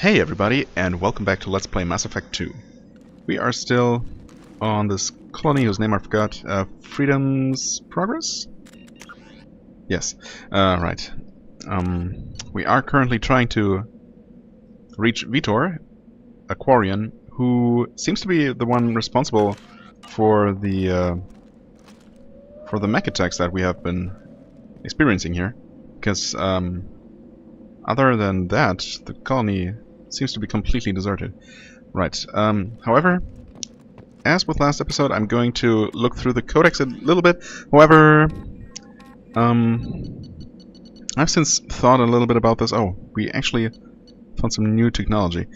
Hey everybody, and welcome back to Let's Play Mass Effect 2. We are still on this colony whose name I forgot. Freedom's Progress? Yes, right. We are currently trying to reach Veetor, a Quarian, who seems to be the one responsible for the mech attacks that we have been experiencing here. Because, other than that, the colony seems to be completely deserted. Right. However, as with last episode, I'm going to look through the Codex a little bit. However, I've since thought a little bit about this. Oh, we actually found some new technology.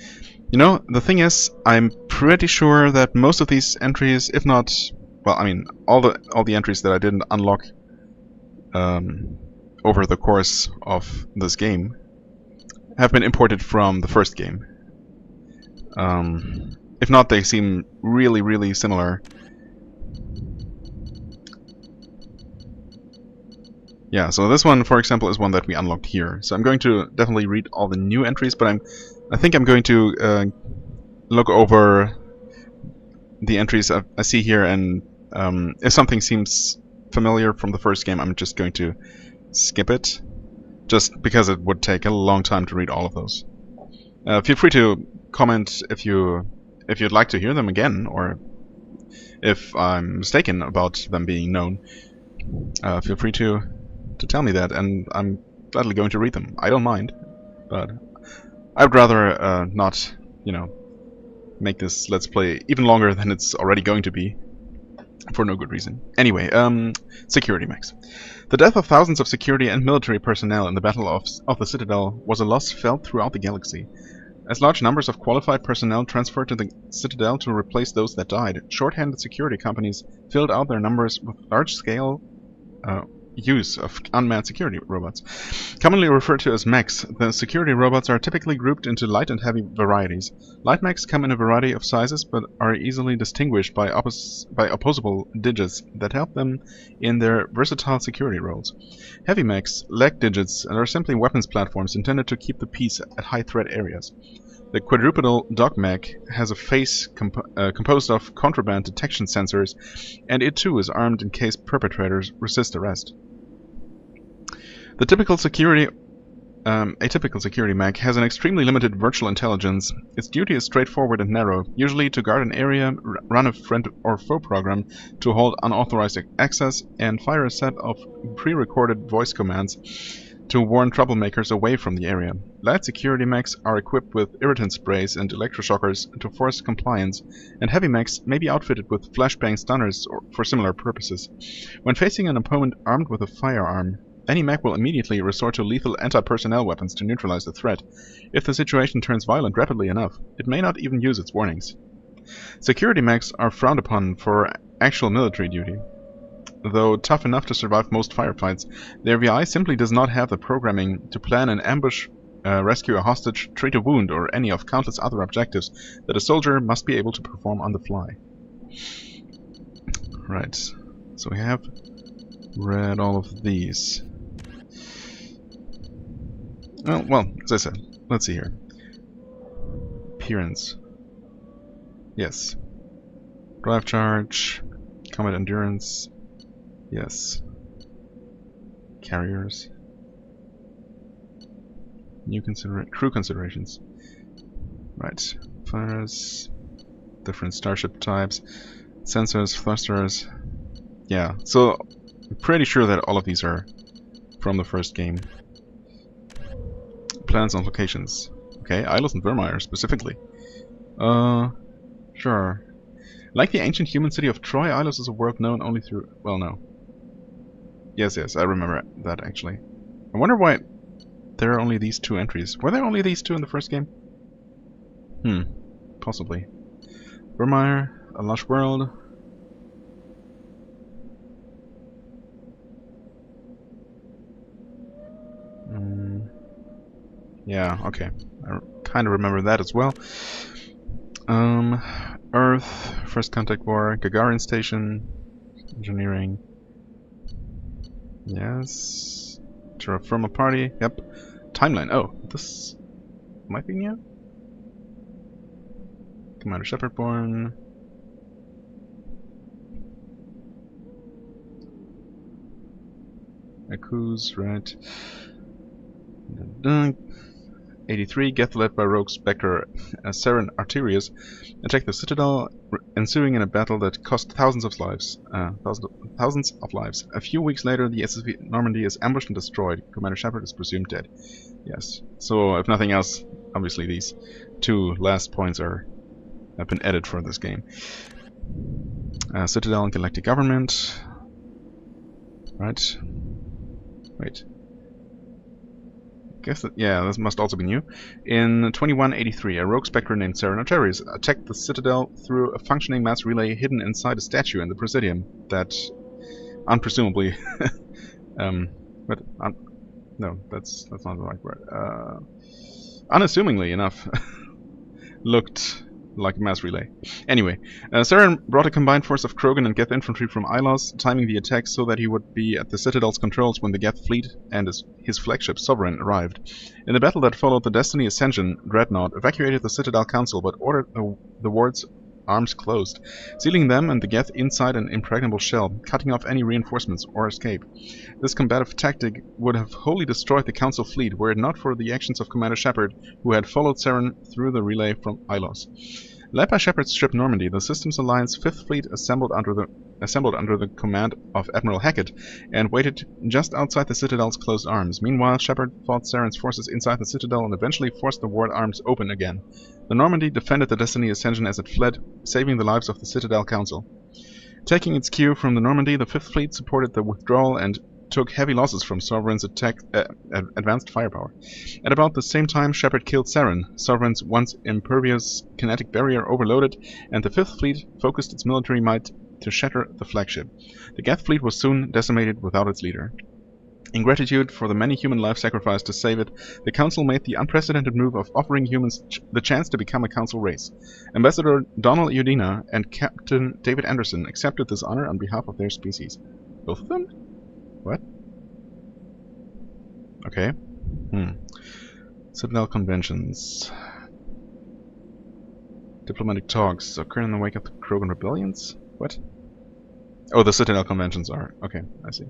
You know, the thing is, I'm pretty sure that most of these entries, if not, well, I mean, all the entries that I didn't unlock over the course of this game have been imported from the first game. If not, they seem really, really similar. Yeah, so this one, for example, is one that we unlocked here. So I'm going to definitely read all the new entries, but I think I'm going to look over the entries I see here, and if something seems familiar from the first game, I'm just going to skip it, just because it would take a long time to read all of those. Feel free to comment if you'd like to hear them again, or if I'm mistaken about them being known. Feel free to tell me that, and I'm gladly going to read them. I don't mind, but I would rather not, you know, make this Let's Play even longer than it's already going to be, for no good reason. Anyway, security mechs. The death of thousands of security and military personnel in the Battle of the Citadel was a loss felt throughout the galaxy. As large numbers of qualified personnel transferred to the Citadel to replace those that died, short-handed security companies filled out their numbers with large-scale use of unmanned security robots. Commonly referred to as mechs, the security robots are typically grouped into light and heavy varieties. Light mechs come in a variety of sizes, but are easily distinguished by opposable digits that help them in their versatile security roles. Heavy mechs lack digits and are simply weapons platforms intended to keep the peace at high threat areas. The quadrupedal dog mech has a face composed of contraband detection sensors, and it too is armed in case perpetrators resist arrest. The atypical security mech has an extremely limited virtual intelligence. Its duty is straightforward and narrow, usually to guard an area, run a friend or foe program, to hold unauthorized access, and fire a set of pre-recorded voice commands to warn troublemakers away from the area. Light security mechs are equipped with irritant sprays and electroshockers to force compliance, and heavy mechs may be outfitted with flashbang stunners for similar purposes. When facing an opponent armed with a firearm, any mech will immediately resort to lethal anti-personnel weapons to neutralize the threat. If the situation turns violent rapidly enough, it may not even use its warnings. Security mechs are frowned upon for actual military duty. Though tough enough to survive most firefights, their VI simply does not have the programming to plan an ambush, rescue a hostage, treat a wound, or any of countless other objectives that a soldier must be able to perform on the fly. Right, so we have read all of these. Well, as I said, let's see here. Appearance. Yes. Drive charge. Combat endurance. Yes. Carriers. New crew considerations. Right. Fires. Different starship types. Sensors, thrusters. Yeah, so I'm pretty sure that all of these are from the first game. Plans and locations. Okay, Ilos and Vermeer specifically. Sure. Like the ancient human city of Troy, Ilos is a world known only through... well, no. Yes, I remember that, actually. I wonder why there are only these two entries. Were there only these two in the first game? Possibly. Vermeer, a lush world. Yeah, okay. I kind of remember that as well. Earth, First Contact War, Gagarin Station, Engineering. Yes. Terra Firma Party, yep. Timeline, oh, this might be new? Commander Shepard born. Akuz, right. 83, Geth led by Rogue Spectre Saren Arterius attacked the Citadel, ensuing in a battle that cost thousands of lives. A few weeks later, the SSV Normandy is ambushed and destroyed. Commander Shepard is presumed dead. Yes. So, if nothing else, obviously these two last points have been added for this game. Citadel and Galactic Government. Right. Wait. Guess that, yeah, this must also be new. In 2183, a rogue spectre named Saren Arterius attacked the Citadel through a functioning mass relay hidden inside a statue in the Presidium that, unpresumably, no, that's not the right word. Unassumingly enough, looked like a mass relay. Anyway, Saren brought a combined force of Krogan and Geth infantry from Ilos, timing the attack so that he would be at the Citadel's controls when the Geth fleet and his flagship Sovereign arrived. In the battle that followed, the Destiny Ascension Dreadnought evacuated the Citadel Council but ordered the ward's arms closed, sealing them and the Geth inside an impregnable shell, cutting off any reinforcements or escape. This combative tactic would have wholly destroyed the Council fleet were it not for the actions of Commander Shepard, who had followed Saren through the relay from Ilos. Led by Shepard's ship Normandy, the Systems Alliance 5th Fleet assembled under the command of Admiral Hackett and waited just outside the Citadel's closed arms. Meanwhile, Shepard fought Saren's forces inside the Citadel and eventually forced the ward arms open again. The Normandy defended the Destiny Ascension as it fled, saving the lives of the Citadel Council. Taking its cue from the Normandy, the 5th Fleet supported the withdrawal and took heavy losses from Sovereign's advanced firepower. At about the same time, Shepard killed Saren. Sovereign's once impervious kinetic barrier overloaded, and the 5th Fleet focused its military might to shatter the flagship. The Geth fleet was soon decimated without its leader. In gratitude for the many human lives sacrificed to save it, the Council made the unprecedented move of offering humans the chance to become a Council race. Ambassador Donald Udina and Captain David Anderson accepted this honor on behalf of their species. Both of them? What? Okay. Citadel conventions. Diplomatic talks occur in the wake of the Krogan rebellions? What? Oh, the Citadel conventions are. Okay, I see.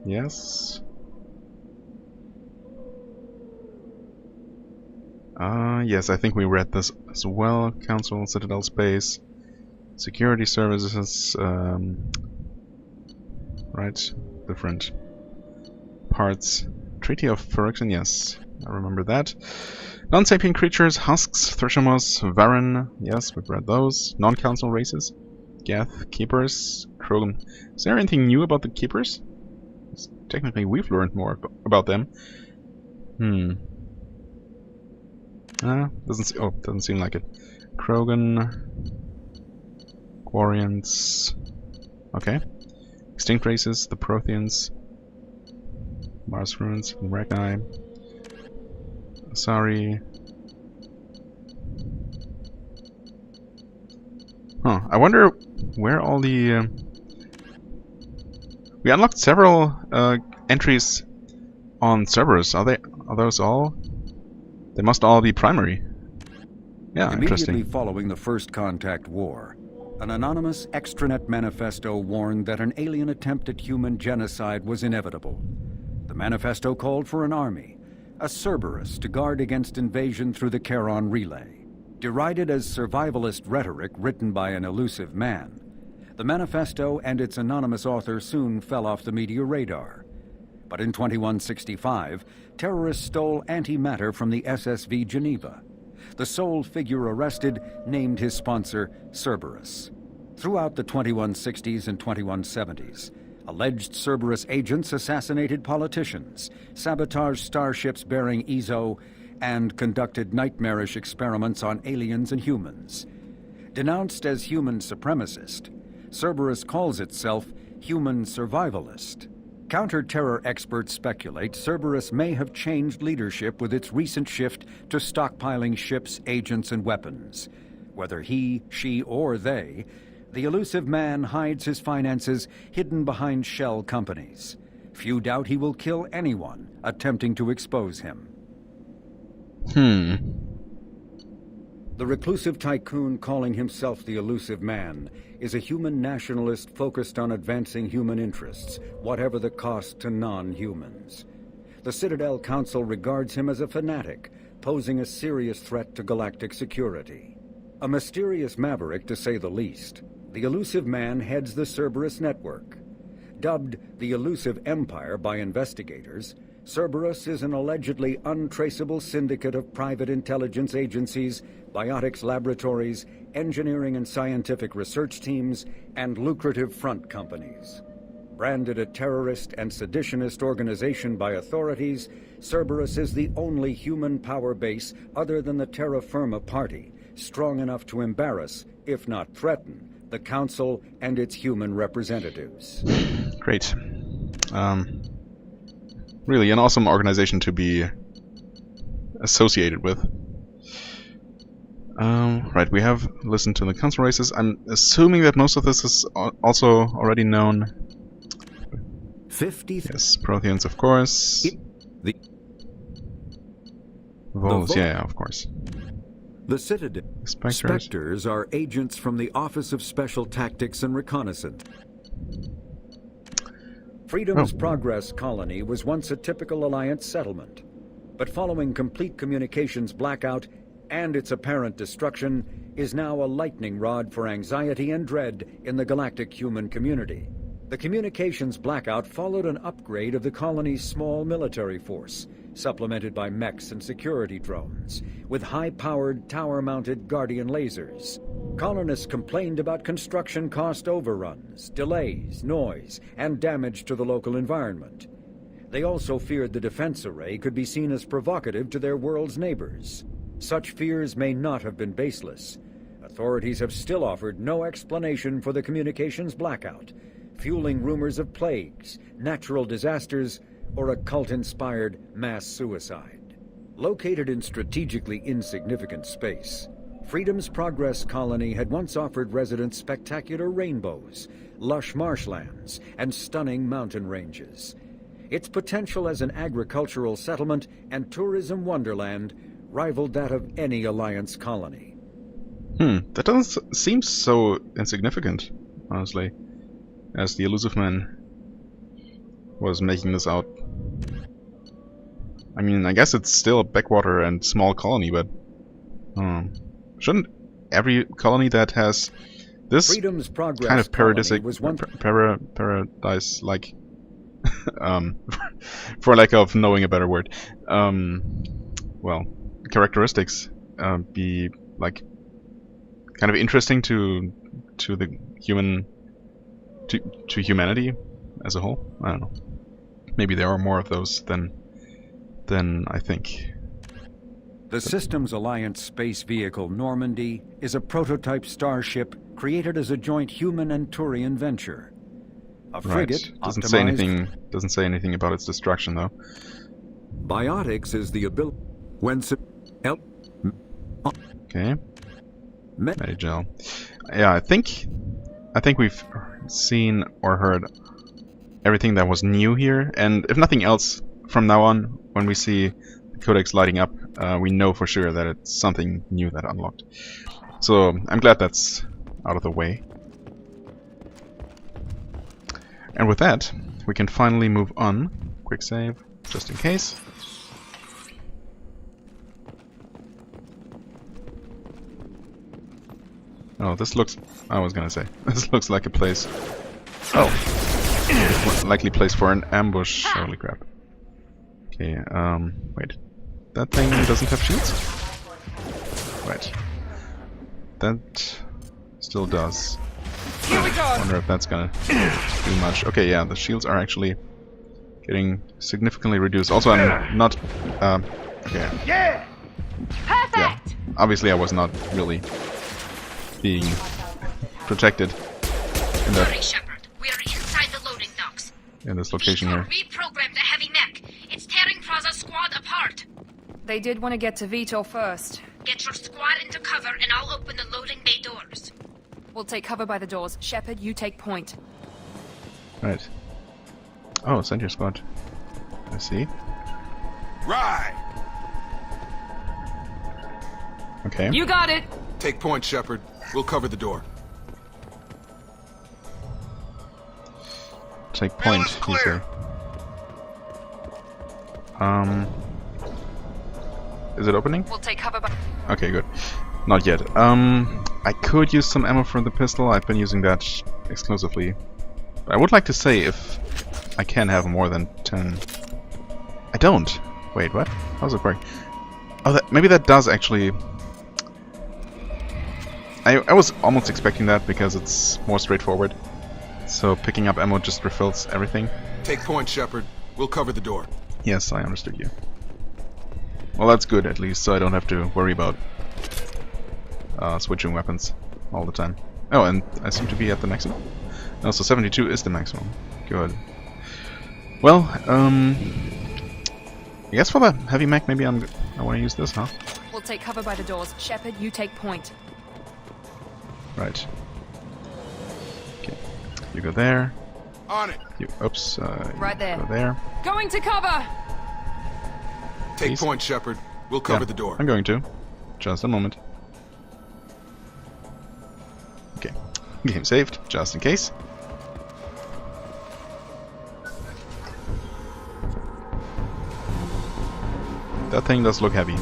Yes. Yes, I think we read this as well. Council, Citadel space, security services, right, different parts. Treaty of Phyrexian, yes, I remember that. Non-sapient creatures, husks, Threshamos, Varen, yes, we've read those. Non-council races, Geth, Keepers, Krogan. Is there anything new about the Keepers? Technically, we've learned more about them. Doesn't seem like it. Krogan, Quarians. Okay. Extinct races, the Protheans, Mars Ruins, Ragni, Asari. I wonder where all the we unlocked several entries on Cerberus. Are those all? They must all be primary. Yeah, Immediately following the First Contact War, an anonymous extranet manifesto warned that an alien attempt at human genocide was inevitable. The manifesto called for an army, a Cerberus, to guard against invasion through the Charon Relay. Derided as survivalist rhetoric written by an elusive man, the manifesto and its anonymous author soon fell off the media radar. But in 2165, terrorists stole antimatter from the SSV Geneva. The sole figure arrested named his sponsor Cerberus. Throughout the 2160s and 2170s, alleged Cerberus agents assassinated politicians, sabotaged starships bearing Ezo, and conducted nightmarish experiments on aliens and humans. Denounced as human supremacist, Cerberus calls itself human survivalist. Counter-terror experts speculate Cerberus may have changed leadership with its recent shift to stockpiling ships, agents, and weapons. Whether he, she, or they, the elusive man hides his finances hidden behind shell companies. Few doubt he will kill anyone attempting to expose him. The reclusive tycoon calling himself the Elusive Man is a human nationalist focused on advancing human interests, whatever the cost to non-humans. The Citadel Council regards him as a fanatic, posing a serious threat to galactic security. A mysterious maverick, to say the least, the Elusive Man heads the Cerberus network. Dubbed the Elusive Empire by investigators, Cerberus is an allegedly untraceable syndicate of private intelligence agencies, biotics laboratories, engineering and scientific research teams, and lucrative front companies. Branded a terrorist and seditionist organization by authorities, Cerberus is the only human power base other than the Terra Firma Party, strong enough to embarrass, if not threaten, the Council and its human representatives. Great. Really an awesome organization to be associated with. Right, we have listened to the council races. I'm assuming that most of this is also already known. 50. Yes, Protheans, of course. Voles, yeah, of course. The Citadel Spectres are agents from the Office of Special Tactics and Reconnaissance. Freedom's Progress colony was once a typical Alliance settlement, but following complete communications blackout and its apparent destruction, is now a lightning rod for anxiety and dread in the galactic human community. The communications blackout followed an upgrade of the colony's small military force, supplemented by mechs and security drones, with high-powered, tower-mounted Guardian lasers. Colonists complained about construction cost overruns, delays, noise, and damage to the local environment. They also feared the defense array could be seen as provocative to their world's neighbors. Such fears may not have been baseless. Authorities have still offered no explanation for the communications blackout, fueling rumors of plagues, natural disasters, or a cult-inspired mass suicide. Located in strategically insignificant space, Freedom's Progress colony had once offered residents spectacular rainbows, lush marshlands, and stunning mountain ranges. Its potential as an agricultural settlement and tourism wonderland rivaled that of any Alliance colony. That doesn't seem so insignificant, honestly, as the Elusive Man was making this out. I mean, I guess it's still a backwater and small colony, but shouldn't every colony that has this Freedom's Progress kind of paradisic, was once paradise-like, for lack of knowing a better word, well, characteristics, be like kind of interesting to the human, to humanity as a whole. I don't know. Maybe there are more of those than I think. The Systems Alliance space vehicle Normandy is a prototype starship created as a joint human and Turian venture. A frigate doesn't say anything about its destruction, though. Biotics is the ability when okay. Medigel. Yeah, I think we've seen or heard everything that was new here, and if nothing else, from now on, when we see the Codex lighting up, we know for sure that it's something new that unlocked. So I'm glad that's out of the way. And with that, we can finally move on. Quick save, just in case. Oh, this looks... I was gonna say. This looks like a place... Oh! Likely place for an ambush. Holy crap. Okay, wait. That thing doesn't have shields? Right. That still does. I wonder if that's gonna do much. Okay, yeah, the shields are actually getting significantly reduced. Also, I'm not... okay. Yeah! Perfect! Yeah, obviously I was not really being protected in that... Sorry, Shepard. We're inside the loading docks. In this location here. Reprogrammed the heavy mech. It's tearing Praza's squad apart. They did want to get to Veetor first. Get your squad into cover and I'll open the loading bay doors. We'll take cover by the doors. Shepard, you take point. Right. Oh, send your squad. I see. Right. Okay. You got it! Take point, Shepard. We'll cover the door. Take point, you say. Is it opening? We'll take cover by... Okay, good. Not yet. I could use some ammo for the pistol. I've been using that exclusively. But I would like to say if I can have more than 10. I don't. Wait, what? How does it work? Oh, maybe that does actually... I was almost expecting that because it's more straightforward. So picking up ammo just refills everything. Take point, Shepard. We'll cover the door. Yes, I understood you. Well, that's good at least, so I don't have to worry about switching weapons all the time. Oh, and I seem to be at the maximum. No, so 72 is the maximum. Good. Well, I guess for the heavy mech, maybe I want to use this, huh? We'll take cover by the doors. Shepard, you take point. Right. Okay. You go there. On it. You, oops. Right there. Go there. Going to cover! Take Please. point, Shepard. We'll cover the door. I'm going to. Just a moment. Okay. Game saved, just in case. That thing does look heavy.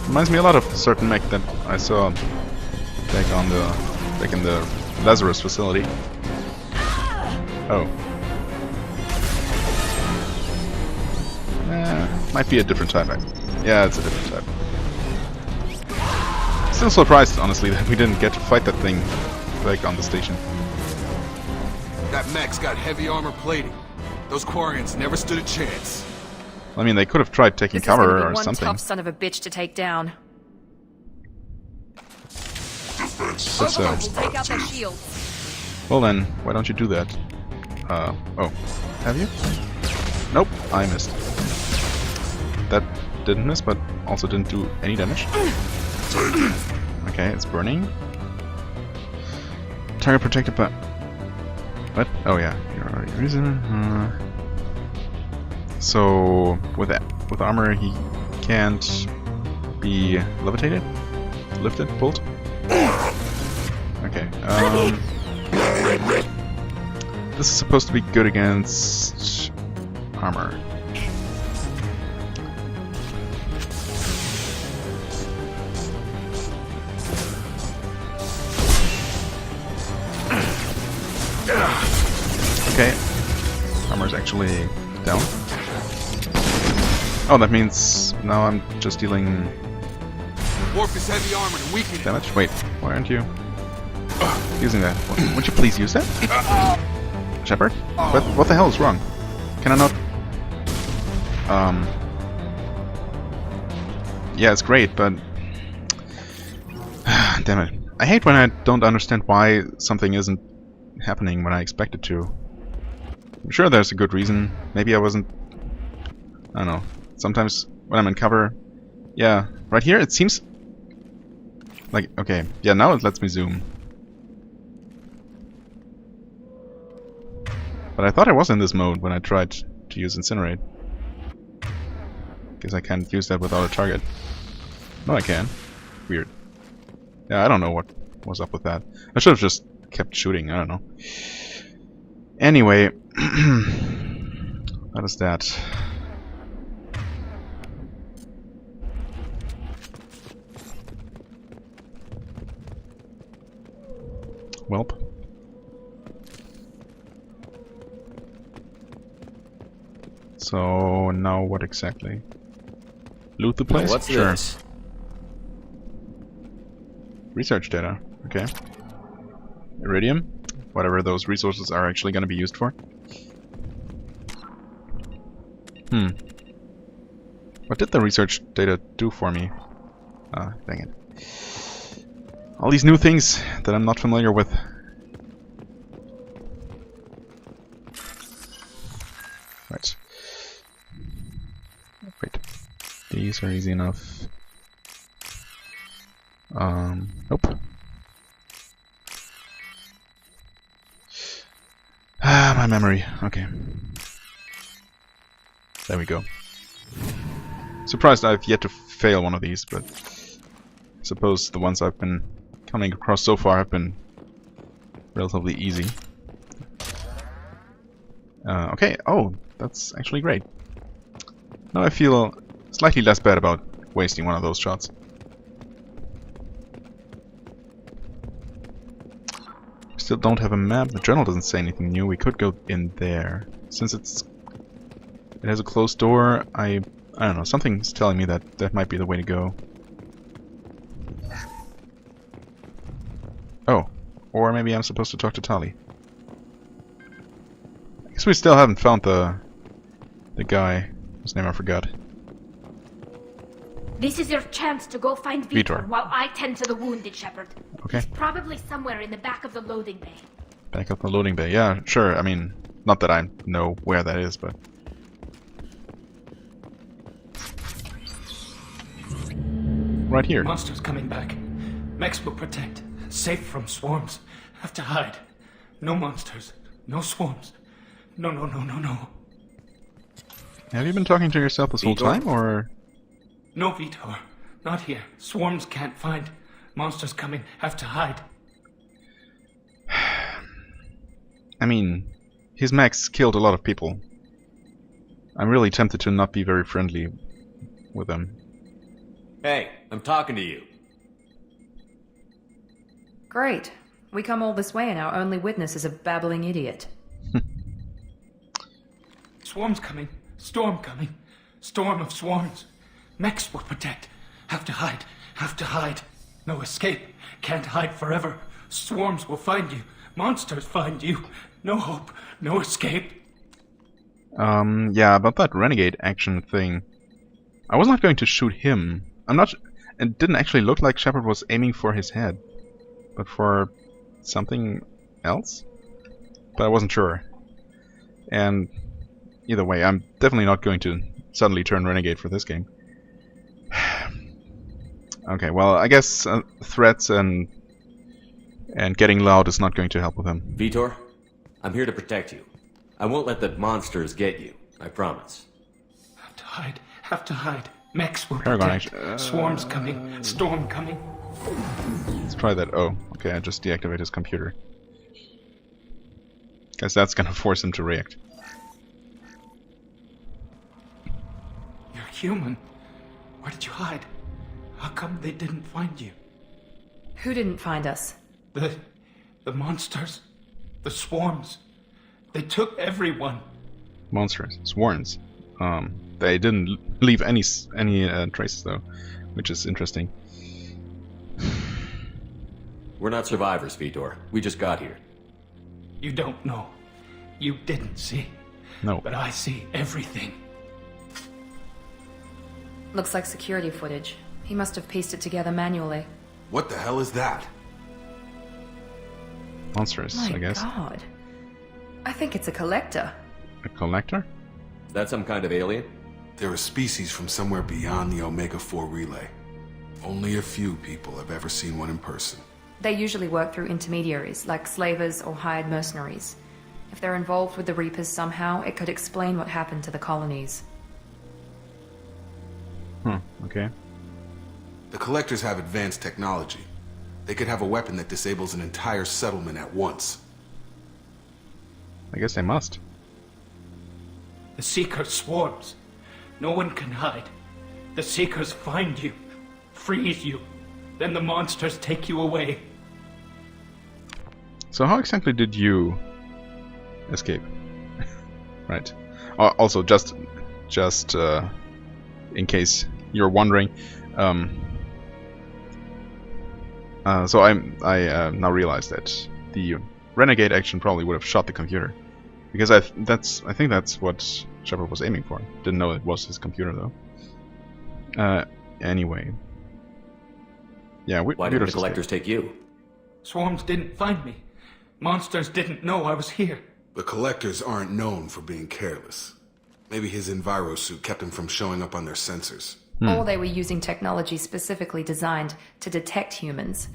Reminds me a lot of a certain mech that I saw back in the Lazarus facility. Oh. Might be a different type. Yeah, it's a different type. Still surprised, honestly, that we didn't get to fight that thing back on the station. That mech's got heavy armor plating. Those Quarians never stood a chance. I mean, they could have tried taking This is gonna cover be or one something. tough son of a bitch to take down. So, We'll take out their shields. well then, why don't you do that? Oh. Have you? Nope, I missed. That didn't miss, but also didn't do any damage. Okay, it's burning. Target protected by... What? Oh yeah, you're already using... So, with armor, he can't be levitated? Lifted? Pulled? Okay, this is supposed to be good against armor. Okay, armor's actually down. Oh, that means now I'm just dealing Warp his heavy armor to weaken it. damage. Wait, why aren't you using that? Would you please use that? Shepard? What the hell is wrong? Can I not... Yeah, it's great, but... Damn it. I hate when I don't understand why something isn't happening when I expect it to. I'm sure there's a good reason. Maybe I wasn't... I don't know. Sometimes when I'm in cover... Yeah, right here it seems... Like, okay. Yeah, now it lets me zoom. But I thought I was in this mode when I tried to use Incinerate. Guess I can't use that without a target. No, I can. Weird. Yeah, I don't know what was up with that. I should have just kept shooting, I don't know. Anyway, what is that? Welp. So now what exactly? Loot the place? What's sure. this? Research data. Okay. Iridium. Whatever those resources are actually going to be used for. What did the research data do for me? Ah, dang it. All these new things that I'm not familiar with. Right. Wait. These are easy enough. Nope. Ah, my memory. Okay. There we go. Surprised I've yet to fail one of these, but suppose the ones I've been coming across so far have been relatively easy. Okay, oh, that's actually great. Now I feel slightly less bad about wasting one of those shots. Still don't have a map. The journal doesn't say anything new. We could go in there. Since it has a closed door, I don't know, something's telling me that that might be the way to go. Oh, or maybe I'm supposed to talk to Tali. I guess we still haven't found the guy whose name I forgot. This is your chance to go find Veetor. Veetor while I tend to the wounded shepherd. Okay. He's probably somewhere in the back of the loading bay. Back up the loading bay. Yeah, sure. I mean, not that I know where that is, but... Right here. Monsters coming back. Mechs will protect. Safe from swarms. Have to hide. No monsters. No swarms. No. Have you been talking to yourself this whole time, or...? No, Veetor. Not here. Swarms can't find. Monsters coming. Have to hide. I mean, his mechs killed a lot of people. I'm really tempted to not be very friendly with them. Hey, I'm talking to you. Great. We come all this way and our only witness is a babbling idiot. Swarms coming. Storm coming. Storm of swarms. Mechs will protect. Have to hide. Have to hide. No escape. Can't hide forever. Swarms will find you. Monsters find you. No hope. No escape. Yeah, about that renegade action thing. I was not going to shoot him. It didn't actually look like Shepard was aiming for his head, but for something else? But I wasn't sure. And either way, I'm definitely not going to suddenly turn renegade for this game. Okay, well, I guess threats and getting loud is not going to help with him. Veetor, I'm here to protect you. I won't let the monsters get you. I promise. Have to hide. Have to hide. Mechs will Paragon protect. Swarms coming. Storm coming. Let's try that. Oh, okay, I just deactivated his computer. Guess that's gonna force him to react. You're human. Where did you hide? How come they didn't find you? Who didn't find us? The monsters. The swarms. They took everyone. Monsters, swarms. They didn't leave any traces though, which is interesting. We're not survivors, Veetor. We just got here. You don't know. You didn't see. No. But I see everything. Looks like security footage. He must have pieced it together manually. What the hell is that? Monsters, I guess. My God. I think it's a collector. A collector? Is that some kind of alien? They're a species from somewhere beyond the Omega-4 relay. Only a few people have ever seen one in person. They usually work through intermediaries, like slavers or hired mercenaries. If they're involved with the Reapers somehow, it could explain what happened to the colonies. Okay. The collectors have advanced technology. They could have a weapon that disables an entire settlement at once. I guess they must. The Seeker swarms. No one can hide. The Seekers find you, freeze you, then the monsters take you away. So how exactly did you escape? Right. Also, just in case you're wondering, so I now realize that the renegade action probably would have shot the computer, because I think that's what Shepard was aiming for. Didn't know it was his computer though. Anyway, yeah. Why didn't the collectors take you? Swarms didn't find me. Monsters didn't know I was here. The collectors aren't known for being careless. Maybe his enviro suit kept him from showing up on their sensors. Or they were using technology specifically designed to detect humans.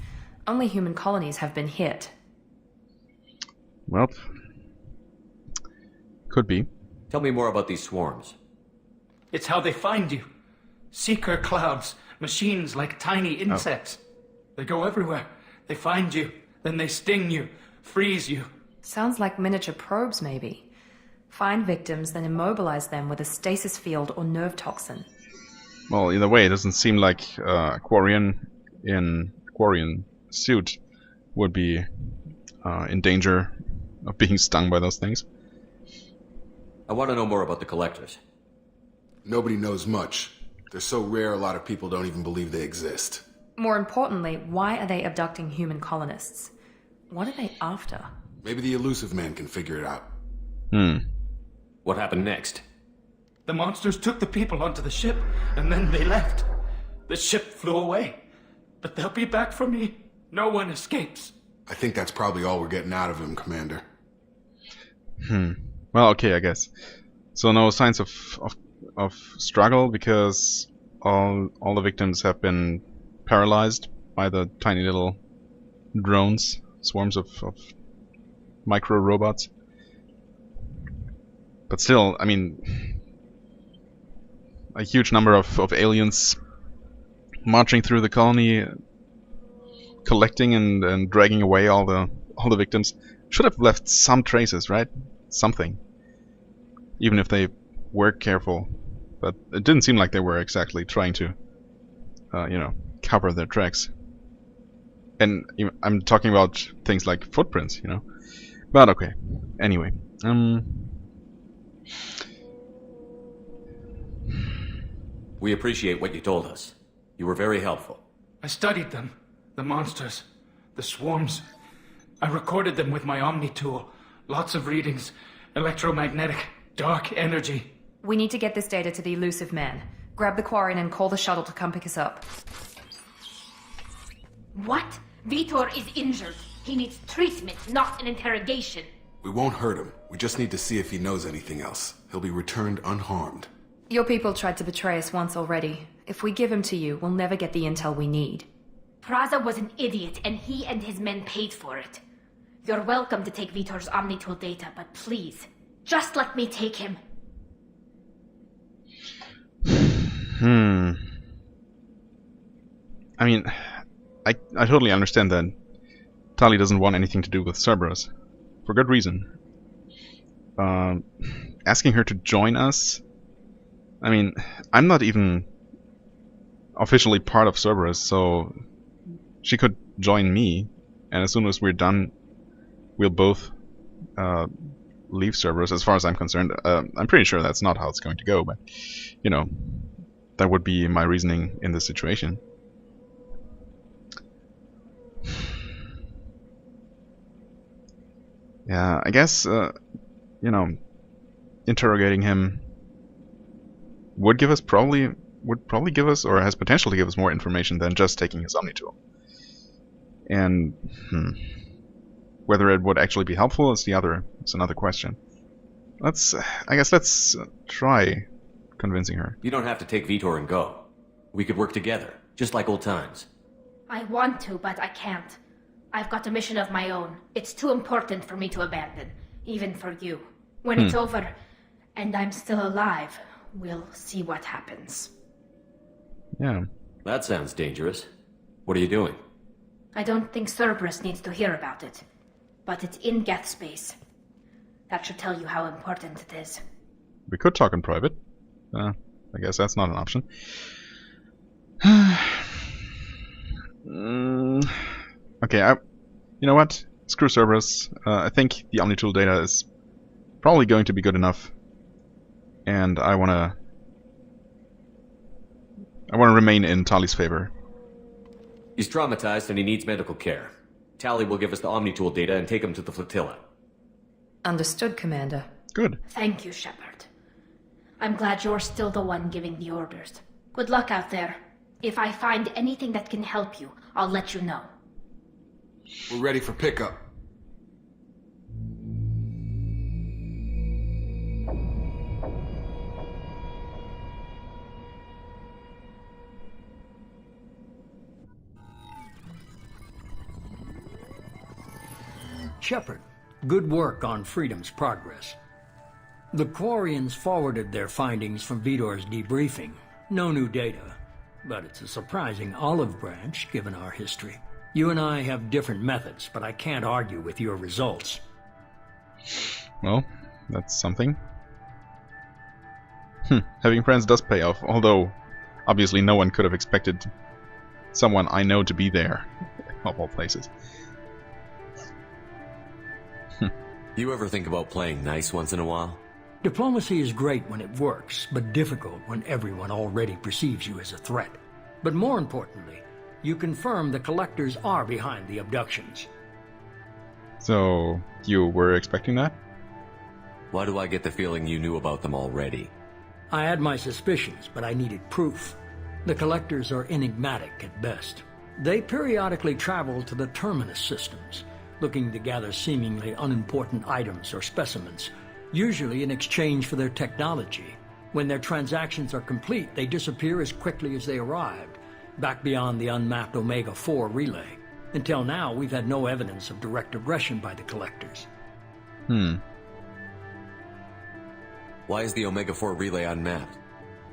Only human colonies have been hit. Well, could be. Tell me more about these swarms. It's how they find you. Seeker clouds, Machines like tiny insects. They go everywhere. They find you, then they sting you, freeze you. Sounds like miniature probes, maybe. Find victims, then immobilize them with a stasis field or nerve toxin. Well, either way, it doesn't seem like Quarian in Quarian suit would be in danger of being stung by those things. I want to know more about the collectors. Nobody knows much. They're so rare, a lot of people don't even believe they exist. More importantly, why are they abducting human colonists? What are they after? Maybe the elusive man can figure it out. What happened next? The monsters took the people onto the ship, and then they left. The ship flew away. But they'll be back for me. No one escapes. I think that's probably all we're getting out of him, Commander. Well, okay, I guess. So no signs of struggle because all the victims have been paralyzed by the tiny little drones, swarms of micro robots. But still, I mean, a huge number of aliens marching through the colony, collecting and dragging away all the victims should have left some traces, right? Something. Even if they were careful. But it didn't seem like they were exactly trying to, cover their tracks. And I'm talking about things like footprints, But okay. Anyway. We appreciate what you told us. You were very helpful. I studied them. The monsters. The swarms. I recorded them with my Omni tool. Lots of readings. Electromagnetic. Dark energy. We need to get this data to the elusive man. Grab the Quarian and call the shuttle to come pick us up. What? Veetor is injured. He needs treatment, not an interrogation. We won't hurt him. We just need to see if he knows anything else. He'll be returned unharmed. Your people tried to betray us once already. If we give him to you, we'll never get the intel we need. Praza was an idiot, and he and his men paid for it. You're welcome to take Veetor's Omnitool data, but please, just let me take him. I mean, I totally understand that Tali doesn't want anything to do with Cerberus. For good reason. Asking her to join us? I mean, I'm not even officially part of Cerberus, so she could join me, and as soon as we're done, we'll both leave Cerberus, as far as I'm concerned. I'm pretty sure that's not how it's going to go, but, that would be my reasoning in this situation. Yeah, I guess, interrogating him would probably give us, or has potential to give us more information than just taking his Omni tool. And whether it would actually be helpful is another question. Let's try convincing her. You don't have to take Veetor and go. We could work together, just like old times. I want to, but I can't. I've got a mission of my own. It's too important for me to abandon, even for you. When it's over, and I'm still alive, we'll see what happens. Yeah. That sounds dangerous. What are you doing? I don't think Cerberus needs to hear about it, but it's in Geth space. That should tell you how important it is. We could talk in private. I guess that's not an option. Okay, you know what? Screw Cerberus. I think the Omnitool data is probably going to be good enough, and I wanna remain in Tali's favor. He's traumatized and he needs medical care. Tali will give us the Omnitool data and take him to the flotilla. Understood, Commander. Good. Thank you, Shepard. I'm glad you're still the one giving the orders. Good luck out there. If I find anything that can help you, I'll let you know. We're ready for pickup. Shepard, good work on Freedom's progress. The Quarians forwarded their findings from Veetor's debriefing. No new data. but it's a surprising olive branch given our history. You and I have different methods, but I can't argue with your results. Well, that's something. Having friends does pay off, although obviously no one could have expected someone I know to be there, of all places. You ever think about playing nice once in a while? Diplomacy is great when it works, but difficult when everyone already perceives you as a threat. But more importantly, you confirm the Collectors are behind the abductions. So, you were expecting that? Why do I get the feeling you knew about them already? I had my suspicions, but I needed proof. The Collectors are enigmatic at best. They periodically travel to the Terminus systems, looking to gather seemingly unimportant items or specimens, usually in exchange for their technology. When their transactions are complete, they disappear as quickly as they arrived, back beyond the unmapped Omega-4 relay. Until now, we've had no evidence of direct aggression by the Collectors. Why is the Omega-4 relay unmapped?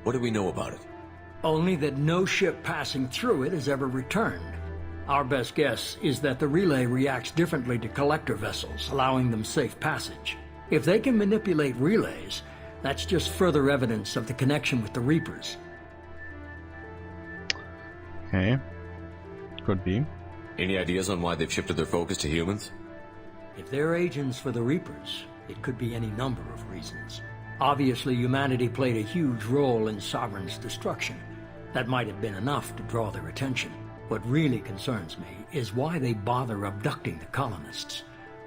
What do we know about it? Only that no ship passing through it has ever returned. Our best guess is that the relay reacts differently to Collector vessels, allowing them safe passage. If they can manipulate relays, that's just further evidence of the connection with the Reapers. Okay. Could be. Any ideas on why they've shifted their focus to humans? If they're agents for the Reapers, it could be any number of reasons. Obviously, humanity played a huge role in Sovereign's destruction. That might have been enough to draw their attention. What really concerns me is why they bother abducting the colonists.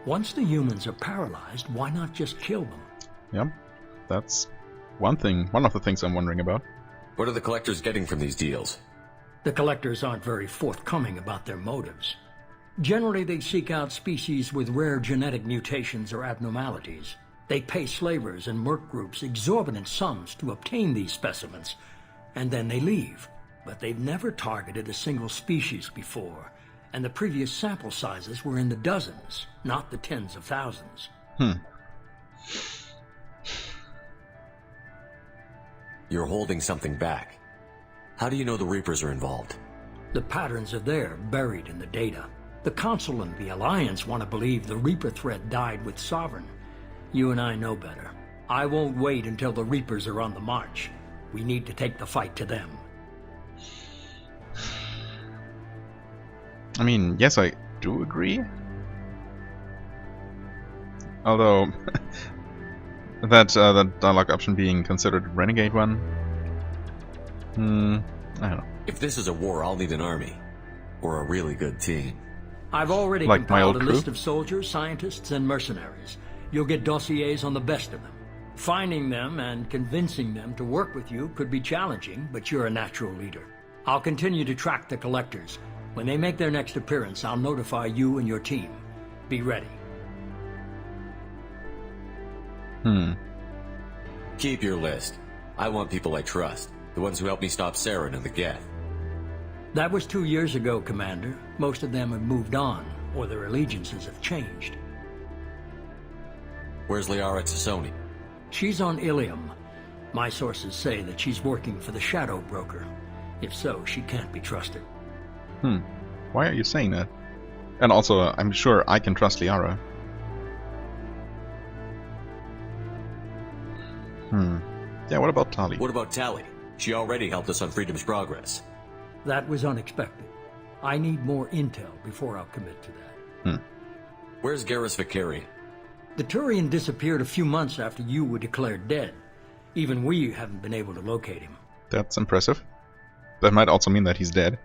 Once the humans are paralyzed, why not just kill them? Yep. That's one of the things I'm wondering about. What are the Collectors getting from these deals? The Collectors aren't very forthcoming about their motives. Generally, they seek out species with rare genetic mutations or abnormalities. They pay slavers and merc groups exorbitant sums to obtain these specimens, and then they leave. But they've never targeted a single species before, and the previous sample sizes were in the dozens, not the tens of thousands. You're holding something back. How do you know the Reapers are involved? The patterns are there, buried in the data. The Council and the Alliance want to believe the Reaper threat died with Sovereign. You and I know better. I won't wait until the Reapers are on the march. We need to take the fight to them. I mean, yes, I do agree. Although, that dialogue option being considered a renegade one, I don't know. If this is a war, I'll need an army. Or a really good team. I've already Like my compiled old a crew? list of soldiers, scientists, and mercenaries. You'll get dossiers on the best of them. Finding them and convincing them to work with you could be challenging, but you're a natural leader. I'll continue to track the Collectors. When they make their next appearance, I'll notify you and your team. Be ready. Keep your list. I want people I trust. The ones who helped me stop Saren and the Geth. That was 2 years ago, Commander. Most of them have moved on, or their allegiances have changed. Where's Liara Tassoni? She's on Ilium. My sources say that she's working for the Shadow Broker. If so, she can't be trusted. Why are you saying that? And also, I'm sure I can trust Liara. Yeah, what about Tali? What about Tali? She already helped us on Freedom's Progress. That was unexpected. I need more intel before I'll commit to that. Where's Garrus Vicarian? The Turian disappeared a few months after you were declared dead. Even we haven't been able to locate him. That's impressive. That might also mean that he's dead.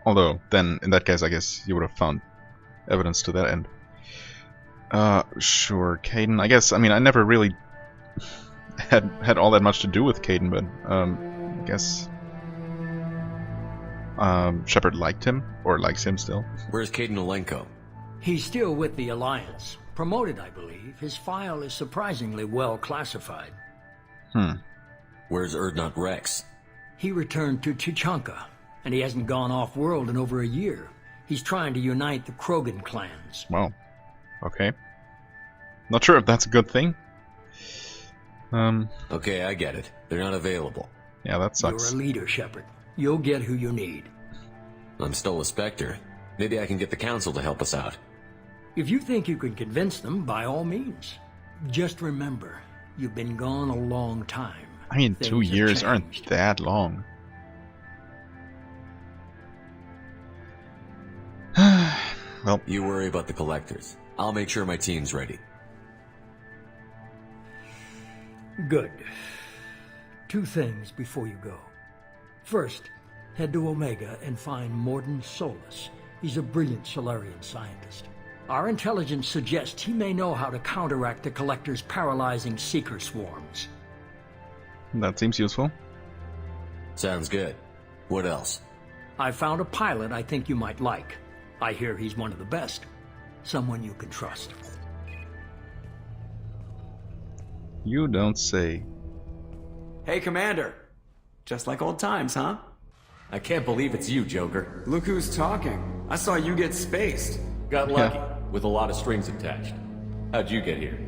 Although, then, in that case, I guess you would have found evidence to that end. Sure, Caden. I guess, I mean, I never really had all that much to do with Caden, but, I guess... Shepard liked him, or likes him still. Where's Caden Olenko? He's still with the Alliance. Promoted, I believe. His file is surprisingly well classified. Where's Erdnot Rex? He returned to Chichanka, and he hasn't gone off-world in over a year. He's trying to unite the Krogan clans. Well, okay. Not sure if that's a good thing. Okay, I get it. They're not available. Yeah, that sucks. You're a leader, Shepard. You'll get who you need. I'm still a Spectre. Maybe I can get the Council to help us out. If you think you can convince them, by all means. Just remember, you've been gone a long time. I mean, 2 Things have years aren't changed. that long. Well, You worry about the Collectors. I'll make sure my team's ready. Good. 2 things before you go. First, head to Omega and find Morden Solus. He's a brilliant Solarian scientist. Our intelligence suggests he may know how to counteract the Collector's paralyzing Seeker swarms. that seems useful. Sounds good. What else? I found a pilot I think you might like. I hear he's one of the best. Someone you can trust. You don't say. Hey, Commander. Just like old times, huh? I can't believe it's you, Joker. Look who's talking. I saw you get spaced. Got lucky, with a lot of strings attached. How'd you get here?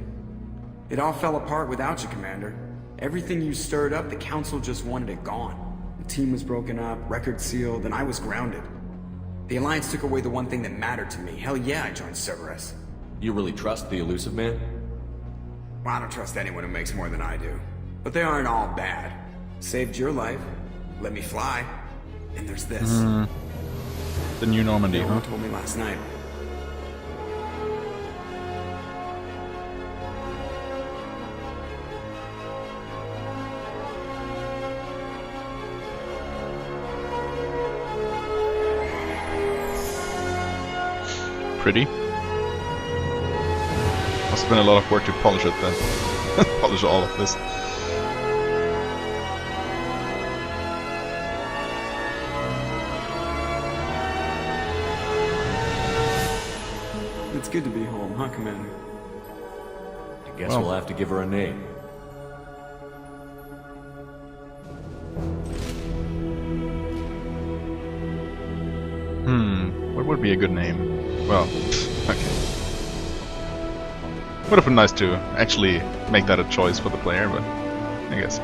It all fell apart without you, Commander. Everything you stirred up, the Council just wanted it gone. The team was broken up, record sealed, and I was grounded. The Alliance took away the one thing that mattered to me. Hell yeah, I joined Cerberus. You really trust the Elusive Man? Well, I don't trust anyone who makes more than I do. But they aren't all bad. Saved your life, let me fly, and there's this. The new Normandy, No huh? one told me last night. Pretty. Must have been a lot of work to polish it then. Polish all of this. It's good to be home, huh, Commander? I guess Well. we'll have to give her a name. What would be a good name? Well, okay. Would have been nice to actually make that a choice for the player, but I guess.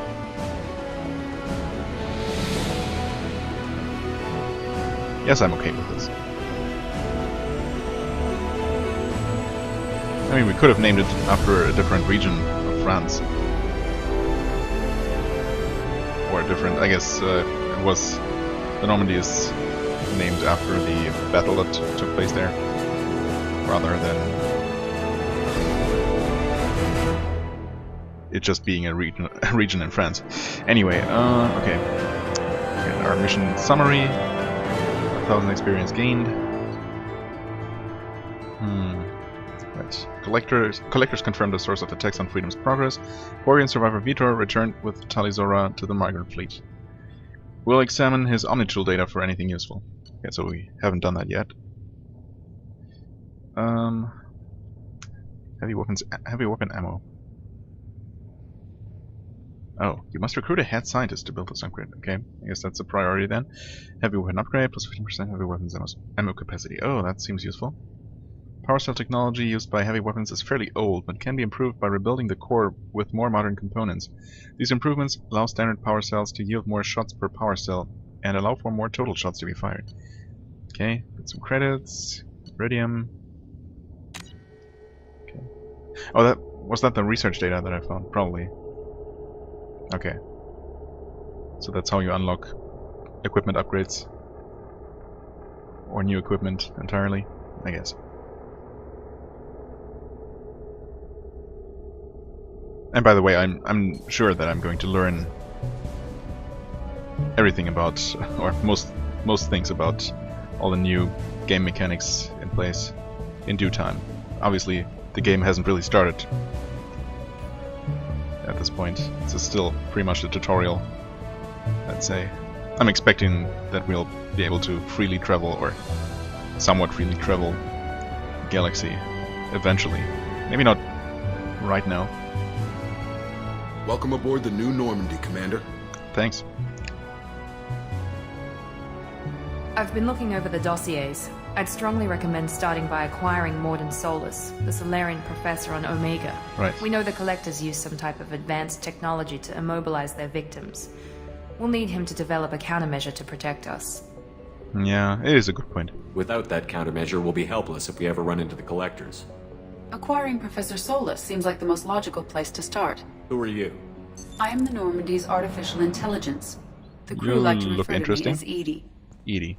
Yes, I'm okay with this. I mean, we could have named it after a different region of France. Or a different, I guess it was, the Normandy is named after the battle that took place there, rather than it just being a region in France. Anyway, okay. Again, our mission summary: 1,000 experience gained. Right. Collectors confirmed the source of attacks on Freedom's progress. Warrior and survivor Veetor returned with Tali to the migrant fleet. We'll examine his Omnitool data for anything useful. Okay, so we haven't done that yet. Heavy weapon ammo. Oh, you must recruit a head scientist to build this upgrade. Okay, I guess that's a priority then. Heavy weapon upgrade plus 15% heavy weapons ammo capacity. Oh, that seems useful. Power cell technology used by heavy weapons is fairly old, but can be improved by rebuilding the core with more modern components. These improvements allow standard power cells to yield more shots per power cell, and allow for more total shots to be fired. Okay, get some credits. Iridium. Okay. Oh, that was that the research data that I found? Probably. Okay. So that's how you unlock equipment upgrades. Or new equipment entirely, I guess. And by the way, I'm sure that I'm going to learn everything about, or most things about all the new game mechanics in place in due time. Obviously, the game hasn't really started at this point. This is still pretty much the tutorial, let's say. I'm expecting that we'll be able to freely travel, or somewhat freely travel, the galaxy eventually. Maybe not right now. Welcome aboard the new Normandy, Commander. Thanks. I've been looking over the dossiers. I'd strongly recommend starting by acquiring Morden Solus, the Solarian professor on Omega. Right. We know the Collectors use some type of advanced technology to immobilize their victims. We'll need him to develop a countermeasure to protect us. Yeah, it is a good point. Without that countermeasure, we'll be helpless if we ever run into the Collectors. Acquiring Professor Solus seems like the most logical place to start. Who are you? I am the Normandy's artificial intelligence. The crew You like to look refer to me interesting. as Edie. Edie.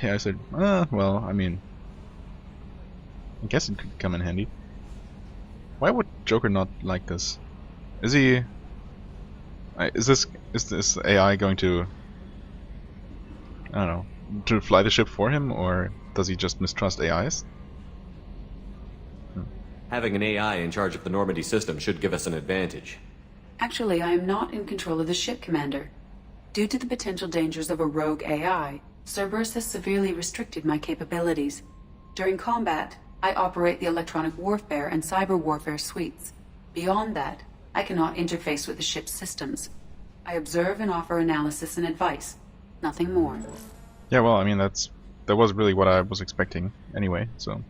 Yeah, I said, well, I mean, I guess it could come in handy. Why would Joker not like this? Is he... Is this AI going to... I don't know, to fly the ship for him, or does he just mistrust AIs? Having an AI in charge of the Normandy system should give us an advantage. Actually, I am not in control of the ship, Commander. Due to the potential dangers of a rogue AI, Cerberus has severely restricted my capabilities. During combat, I operate the electronic warfare and cyber warfare suites. Beyond that, I cannot interface with the ship's systems. I observe and offer analysis and advice. Nothing more. Yeah, well, I mean, that was really what I was expecting anyway, so...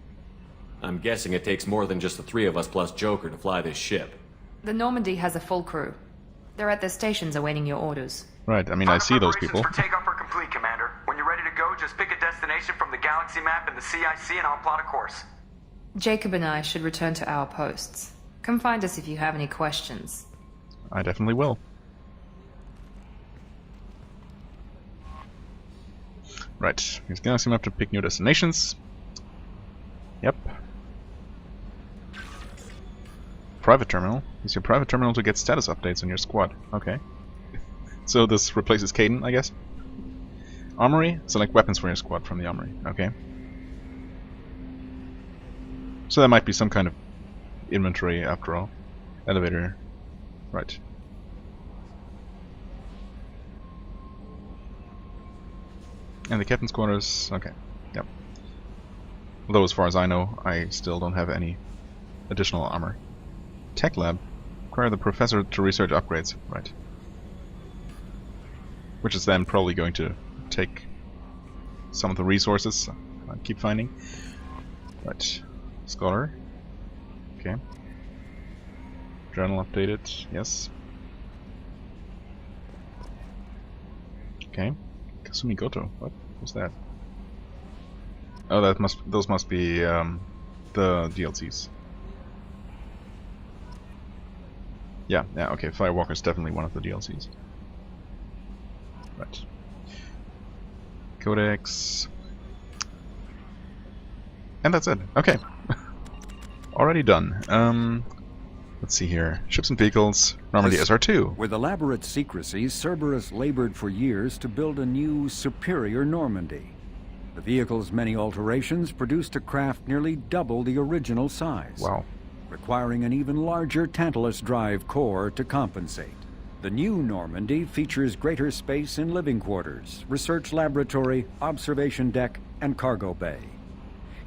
I'm guessing it takes more than just the three of us plus Joker to fly this ship. The Normandy has a full crew. They're at their stations awaiting your orders. Right, I mean, I see those people. For takeoff are complete, Commander. When you're ready to go, just pick a destination from the galaxy map in the CIC and I'll plot a course. Jacob and I should return to our posts. Come find us if you have any questions. I definitely will. Right, he's gonna seem to have to pick new destinations. Yep. Private terminal. Use your private terminal to get status updates on your squad. Okay. So this replaces Caden, I guess. Armory. Select weapons for your squad from the armory. Okay. So that might be some kind of inventory after all. Elevator. Right. And the captain's quarters. Okay. Yep. Although as far as I know, I still don't have any additional armor. Tech lab. Require the professor to research upgrades. Right. Which is then probably going to take some of the resources I keep finding. Right. Scholar. Okay. Journal updated. Yes. Okay. Kasumi Goto. What was that? Oh, those must be the DLCs. Yeah, okay. Firewalker's definitely one of the DLCs. Right. Codex. And that's it. Okay. Already done. Let's see here. Ships and vehicles. Normandy SR2. With elaborate secrecy, Cerberus labored for years to build a new, superior Normandy. The vehicle's many alterations produced a craft nearly double the original size. Wow. Requiring an even larger Tantalus drive core to compensate. The new Normandy features greater space in living quarters, research laboratory, observation deck, and cargo bay.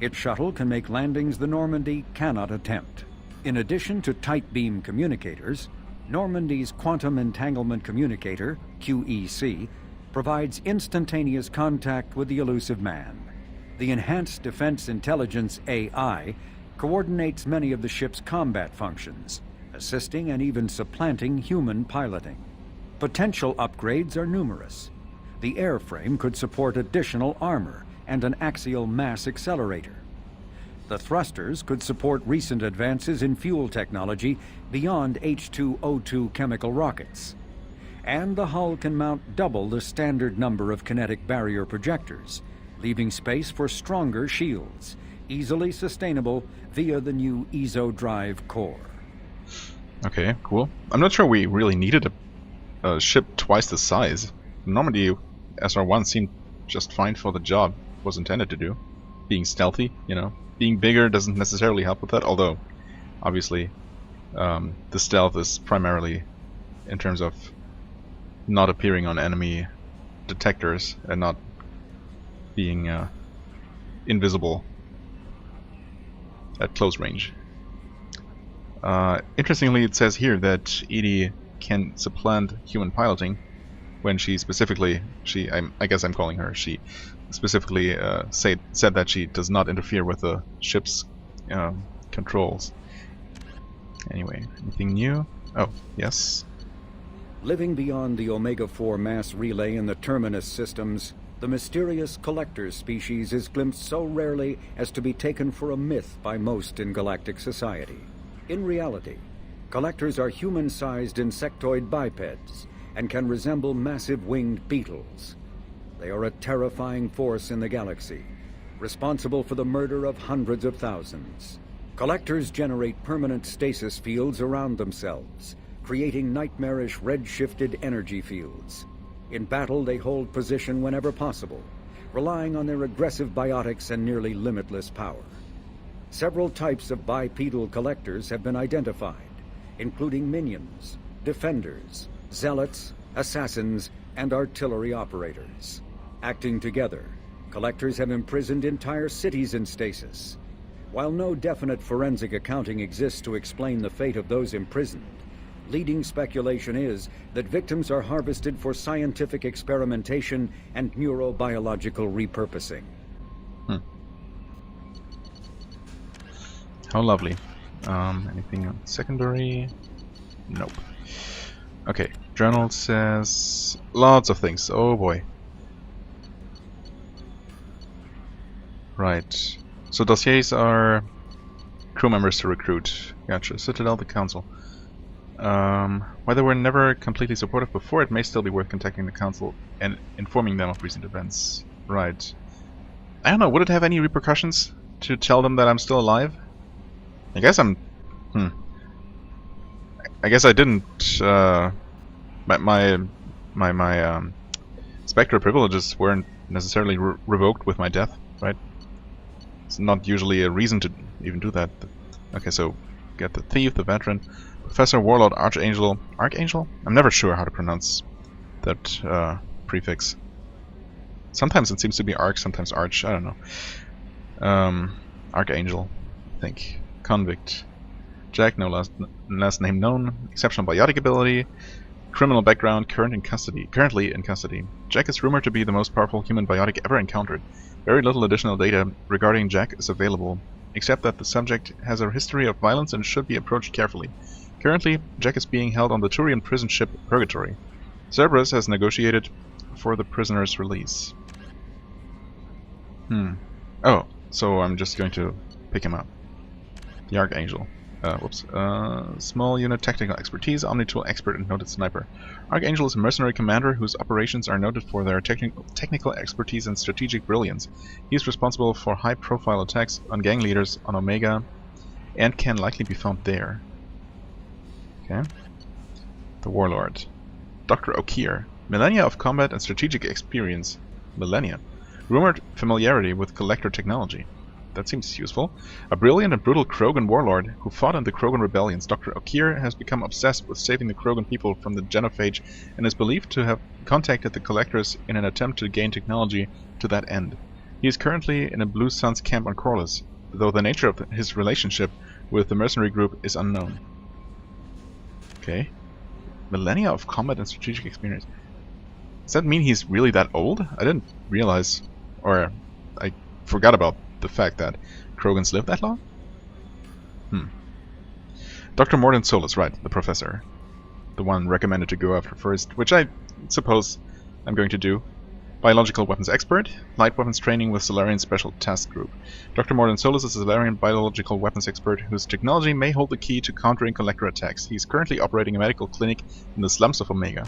Its shuttle can make landings the Normandy cannot attempt. In addition to tight beam communicators, Normandy's Quantum Entanglement Communicator, QEC, provides instantaneous contact with the elusive man. The Enhanced Defense Intelligence AI coordinates many of the ship's combat functions, assisting and even supplanting human piloting. Potential upgrades are numerous. The airframe could support additional armor and an axial mass accelerator. The thrusters could support recent advances in fuel technology beyond H2O2 chemical rockets. And the hull can mount double the standard number of kinetic barrier projectors, leaving space for stronger shields, easily sustainable via the new EZO drive core. Okay, cool. I'm not sure we really needed a ship twice the size. Normandy SR1 seemed just fine for the job it was intended to do. Being stealthy, you know. Being bigger doesn't necessarily help with that, although obviously the stealth is primarily in terms of not appearing on enemy detectors and not being invisible at close range. Interestingly, it says here that Edie can supplant human piloting when she specifically, I guess I'm calling her, she specifically said that she does not interfere with the ship's controls. Anyway, anything new? Oh, yes. Living beyond the Omega-4 mass relay in the Terminus systems, the mysterious Collector species is glimpsed so rarely as to be taken for a myth by most in galactic society. In reality, Collectors are human-sized insectoid bipeds and can resemble massive winged beetles. They are a terrifying force in the galaxy, responsible for the murder of hundreds of thousands. Collectors generate permanent stasis fields around themselves, creating nightmarish red-shifted energy fields. In battle, they hold position whenever possible, relying on their aggressive biotics and nearly limitless power. Several types of bipedal collectors have been identified, including minions, defenders, zealots, assassins, and artillery operators. Acting together, collectors have imprisoned entire cities in stasis. While no definite forensic accounting exists to explain the fate of those imprisoned, leading speculation is that victims are harvested for scientific experimentation and neurobiological repurposing. How lovely. Anything on secondary? Nope. Okay, journal says lots of things. Oh boy. Right. So dossiers are crew members to recruit. Gotcha. Citadel, the council. While they were never completely supportive before, it may still be worth contacting the council and informing them of recent events. Right. I don't know, would it have any repercussions to tell them that I'm still alive? I guess I'm... I guess I didn't... My Spectre privileges weren't necessarily revoked with my death, right? It's not usually a reason to even do that. Okay, so get the Thief, the Veteran, Professor, Warlord, Archangel... Archangel? I'm never sure how to pronounce that prefix. Sometimes it seems to be Arch, sometimes Arch, I don't know. Archangel, I think. Convict. Jack, no last name known. Exceptional biotic ability. Criminal background, currently in custody. Jack is rumored to be the most powerful human biotic ever encountered. Very little additional data regarding Jack is available, except that the subject has a history of violence and should be approached carefully. Currently, Jack is being held on the Turian prison ship Purgatory. Cerberus has negotiated for the prisoner's release. Oh, so I'm just going to pick him up. The Archangel. Small unit technical expertise, Omnitool expert and noted sniper. Archangel is a mercenary commander whose operations are noted for their technical expertise and strategic brilliance. He is responsible for high-profile attacks on gang leaders on Omega and can likely be found there. Okay. The Warlord. Dr. O'Keir. Millennia of combat and strategic experience. Millennia. Rumored familiarity with Collector technology. That seems useful. A brilliant and brutal Krogan warlord who fought in the Krogan rebellions, Dr. O'Keir has become obsessed with saving the Krogan people from the genophage and is believed to have contacted the Collectors in an attempt to gain technology to that end. He is currently in a Blue Suns camp on Corliss, though the nature of his relationship with the mercenary group is unknown. Okay. Millennia of combat and strategic experience. Does that mean he's really that old? I didn't realize, or I forgot about the fact that Krogans live that long? Dr. Morden Solus, right, the professor. The one recommended to go after first, which I suppose I'm going to do. Biological weapons expert, light weapons training with Solarian Special Task Group. Dr. Morden Solus is a Solarian biological weapons expert whose technology may hold the key to countering Collector attacks. He is currently operating a medical clinic in the slums of Omega.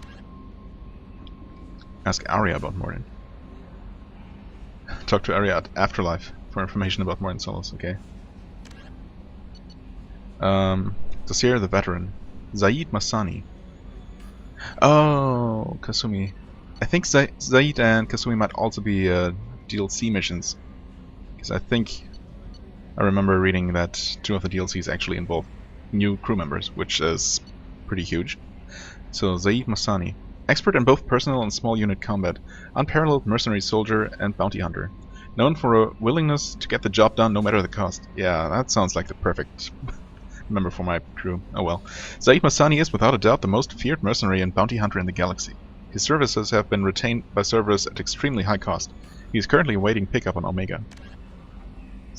Ask Arya about Morden. Talk to Arya at Afterlife for information about Morden Solus, okay. Dossier, the Veteran. Zaid Masani. Oh, Kasumi. I think Zaid and Kasumi might also be DLC missions. Because I think I remember reading that 2 of the DLCs actually involve new crew members, which is pretty huge. So, Zaid Masani. Expert in both personal and small unit combat. Unparalleled mercenary soldier and bounty hunter. Known for a willingness to get the job done no matter the cost. Yeah, that sounds like the perfect member for my crew. Oh well. Zaid Masani is without a doubt the most feared mercenary and bounty hunter in the galaxy. His services have been retained by Cerberus at extremely high cost. He is currently awaiting pickup on Omega.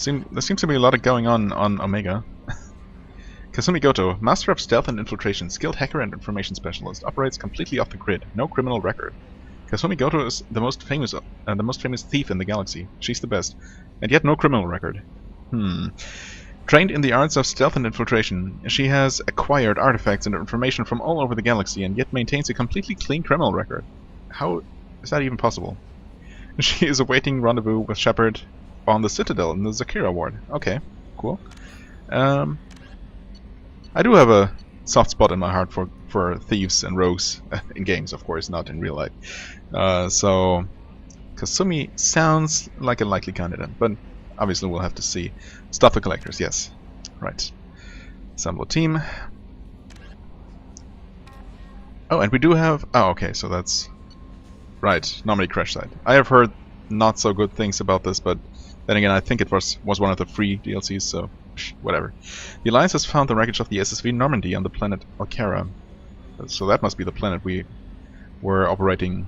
There seems to be a lot of going on Omega. Kasumi Goto, master of stealth and infiltration, skilled hacker and information specialist, operates completely off the grid, no criminal record. Kasumi Goto is the most famous thief in the galaxy. She's the best, and yet no criminal record. Trained in the arts of stealth and infiltration, she has acquired artifacts and information from all over the galaxy, and yet maintains a completely clean criminal record. How is that even possible? She is awaiting rendezvous with Shepard on the Citadel in the Zakira Ward. Okay, cool. I do have a soft spot in my heart for thieves and rogues in games, of course, not in real life. So Kasumi sounds like a likely candidate, but obviously we'll have to see. Stop the collectors, yes. Right. Assemble a team. Oh, and we do have... Oh, okay, so that's... Right, Normandy crash site. I have heard not so good things about this, but then again, I think it was one of the free DLCs, so whatever. The Alliance has found the wreckage of the SSV Normandy on the planet Alcara. So that must be the planet we were operating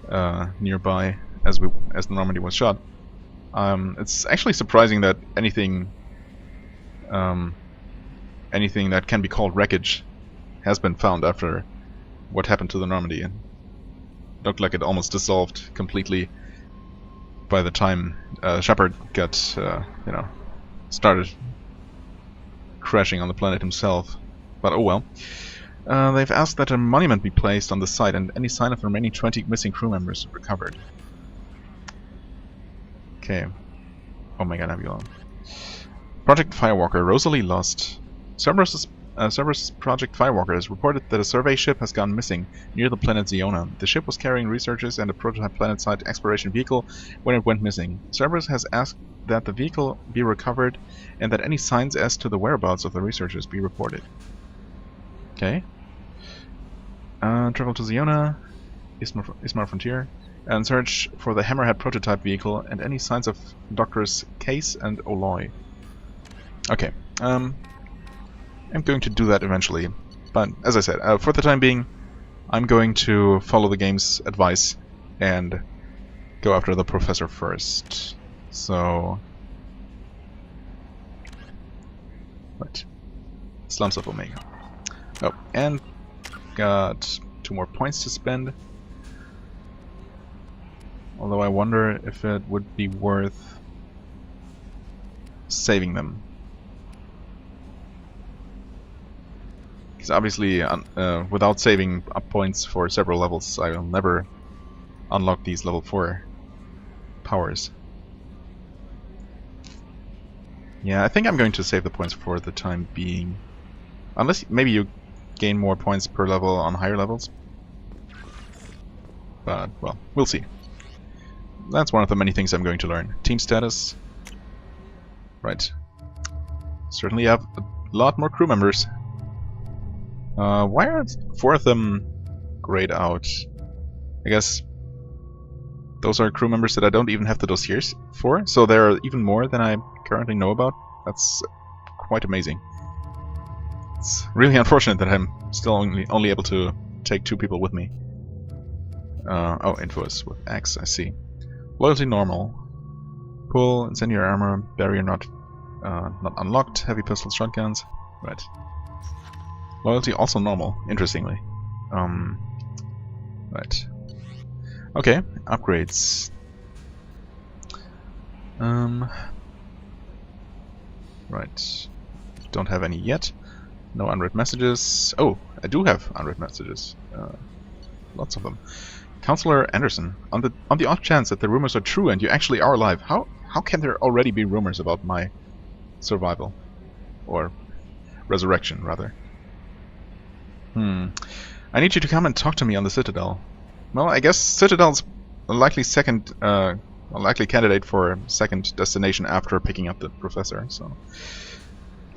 nearby as the Normandy was shot. It's actually surprising that anything that can be called wreckage has been found after what happened to the Normandy. And looked like it almost dissolved completely by the time Shepard got, started crashing on the planet himself. But oh well. They've asked that a monument be placed on the site and any sign of the remaining 20 missing crew members recovered. Okay. Oh my god, Nebula. Project Firewalker, Rosalie lost. Cerberus Project Firewalker has reported that a survey ship has gone missing near the planet Ziona. The ship was carrying researchers and a prototype planet-side exploration vehicle when it went missing. Cerberus has asked that the vehicle be recovered and that any signs as to the whereabouts of the researchers be reported. Okay. Travel to Ziona, Ismar Frontier, and search for the Hammerhead prototype vehicle and any signs of Doctors Case and Oloy. Okay. I'm going to do that eventually, but as I said, for the time being, I'm going to follow the game's advice and go after the professor first. So, right, Slums of Omega. Oh, and got 2 more points to spend. Although I wonder if it would be worth saving them. Because obviously, without saving up points for several levels, I will never unlock these level 4 powers. Yeah, I think I'm going to save the points for the time being. Unless maybe you gain more points per level on higher levels. But, well, we'll see. That's one of the many things I'm going to learn. Team status. Right. Certainly have a lot more crew members. Why are 4 of them grayed out? I guess those are crew members that I don't even have the dossiers for, so there are even more than I currently know about. That's quite amazing. It's really unfortunate that I'm still only able to take 2 people with me. Oh, info is with X, I see. Loyalty normal. Pull, incendiary armor, barrier not unlocked, heavy pistols, shotguns. Right. Loyalty also normal, interestingly. Right. Okay, upgrades. Right. Don't have any yet. No unread messages. Oh, I do have unread messages. Lots of them. Counselor Anderson, on the odd chance that the rumors are true and you actually are alive, how can there already be rumors about my survival? Or resurrection, rather. I need you to come and talk to me on the Citadel. Well, I guess Citadel's a likely candidate for second destination after picking up the professor, so...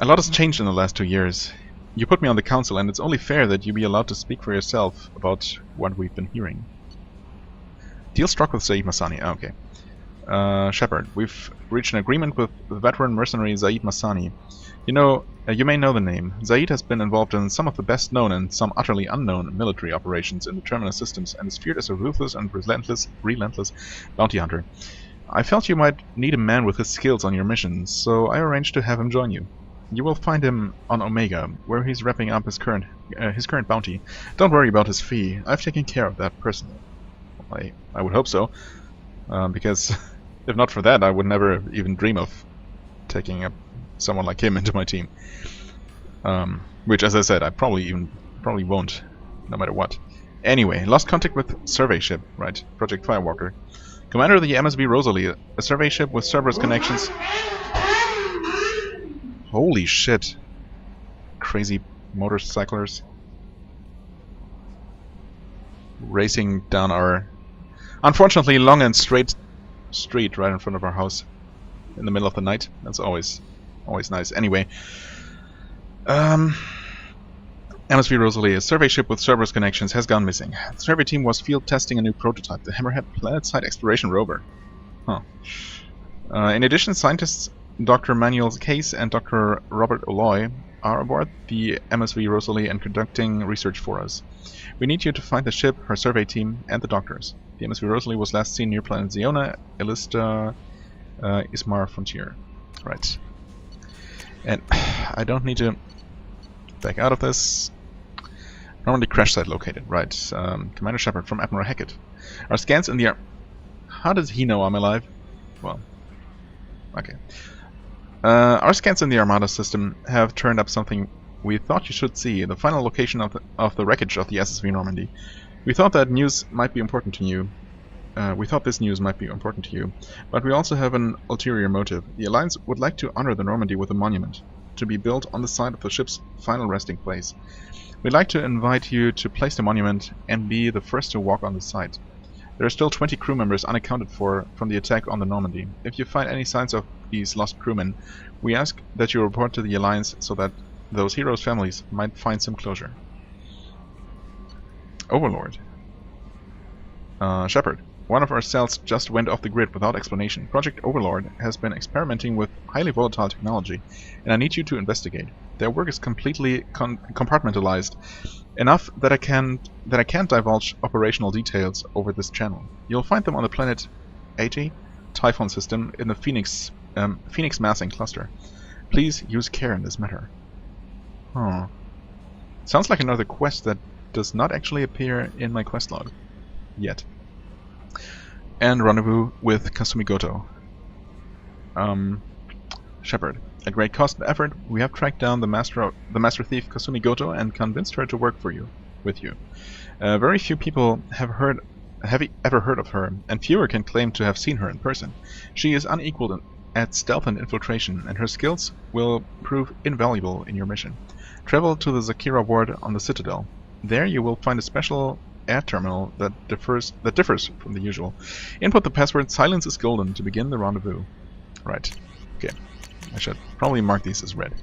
A lot has changed in the last 2 years. You put me on the council, and it's only fair that you be allowed to speak for yourself about what we've been hearing. Deal struck with Zaid Masani. Oh, okay. Shepard, we've reached an agreement with the veteran mercenary Zaid Masani. You may know the name. Zaid has been involved in some of the best known and some utterly unknown military operations in the Terminus systems and is feared as a ruthless and relentless bounty hunter. I felt you might need a man with his skills on your mission, so I arranged to have him join you. You will find him on Omega, where he's wrapping up his current bounty. Don't worry about his fee. I've taken care of that personally. I would hope so, because if not for that, I would never even dream of taking someone like him into my team. Which, as I said, I probably won't, no matter what. Anyway, lost contact with survey ship, right? Project Firewalker. Commander of the MSV Rosalie, a survey ship with Cerberus connections. Holy shit. Crazy motorcyclers. Racing down our, unfortunately, long and straight street right in front of our house. In the middle of the night. That's always nice. Anyway. MSV Rosalie, a survey ship with Cerberus connections, has gone missing. The survey team was field testing a new prototype, the Hammerhead Planet-Side Exploration Rover. Huh. In addition, scientists Dr. Manuel Case and Dr. Robert Oloy are aboard the MSV Rosalie and conducting research for us. We need you to find the ship, her survey team, and the doctors. The MSV Rosalie was last seen near planet Ziona, Elista, Ismar Frontier. Right. And I don't need to back out of this. Normally crash site located, right. Commander Shepard from Admiral Hackett. Our scans in the How does he know I'm alive? Well, okay. Our scans in the Armada system have turned up something we thought you should see, the final location of the wreckage of the SSV Normandy. We thought that news might be important to you. We thought this news might be important to you, but we also have an ulterior motive. The Alliance would like to honor the Normandy with a monument, to be built on the site of the ship's final resting place. We'd like to invite you to place the monument and be the first to walk on the site. There are still 20 crew members unaccounted for from the attack on the Normandy. If you find any signs of these lost crewmen, we ask that you report to the Alliance so that those heroes' families might find some closure. Overlord. Shepard. One of our cells just went off the grid without explanation. Project Overlord has been experimenting with highly volatile technology, and I need you to investigate. Their work is completely compartmentalized, enough that I can't divulge operational details over this channel. You'll find them on the planet 80 Typhon system in the Phoenix massing cluster. Please use care in this matter. Huh. Sounds like another quest that does not actually appear in my quest log yet. And rendezvous with Kasumi Goto. Shepard. At great cost and effort, we have tracked down the master thief Kasumi Goto and convinced her to work with you. Very few people have ever heard of her, and fewer can claim to have seen her in person. She is unequaled at stealth and infiltration, and her skills will prove invaluable in your mission. Travel to the Zakira ward on the Citadel. There you will find a special air terminal that differs from the usual. Input the password "Silence is Golden" to begin the rendezvous. Right. Okay. I should probably mark these as red.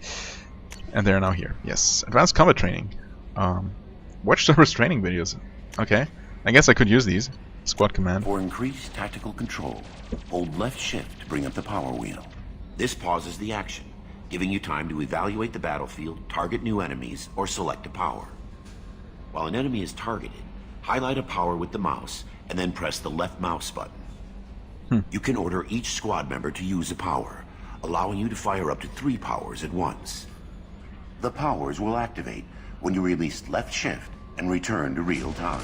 And they are now here. Yes. Advanced combat training. Watch Cerberus training videos. Okay. I guess I could use these. Squad command. For increased tactical control, hold left shift to bring up the power wheel. This pauses the action, giving you time to evaluate the battlefield, target new enemies, or select a power. While an enemy is targeted, highlight a power with the mouse, and then press the left mouse button. You can order each squad member to use a power, allowing you to fire up to 3 powers at once. The powers will activate when you release left shift and return to real time.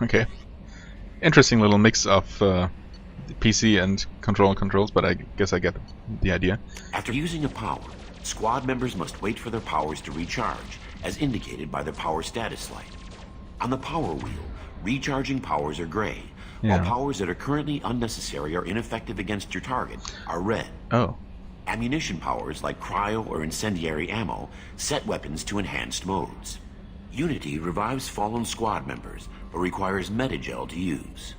Okay. Interesting little mix of PC and controls, but I guess I get the idea. After using a power, squad members must wait for their powers to recharge, as indicated by their power status light. On the power wheel, recharging powers are gray, while powers that are currently unnecessary or ineffective against your target are red. Oh. Ammunition powers like cryo or incendiary ammo set weapons to enhanced modes. Unity revives fallen squad members, but requires metagel to use.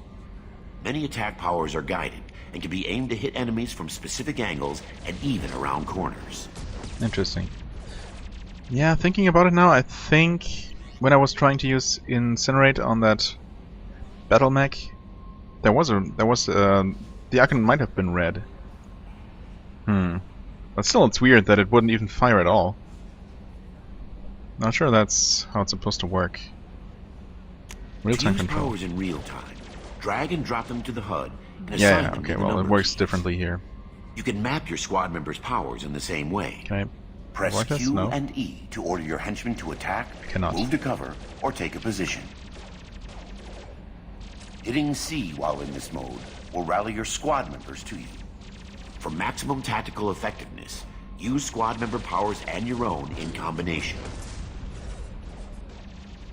Many attack powers are guided and can be aimed to hit enemies from specific angles and even around corners. Interesting. Yeah, thinking about it now, I think when I was trying to use Incinerate on that battle mech, the icon might have been red. But still, it's weird that it wouldn't even fire at all. Not sure that's how it's supposed to work. Real-time control. Powers in real time. Drag and drop them to the HUD. And yeah, okay, well, it works differently here. You can map your squad members' powers in the same way. Can I Press avoid this? Q No. and E to order your henchmen to attack, Cannot. move to cover, or take a position. Hitting C while in this mode will rally your squad members to you. For maximum tactical effectiveness, use squad member powers and your own in combination.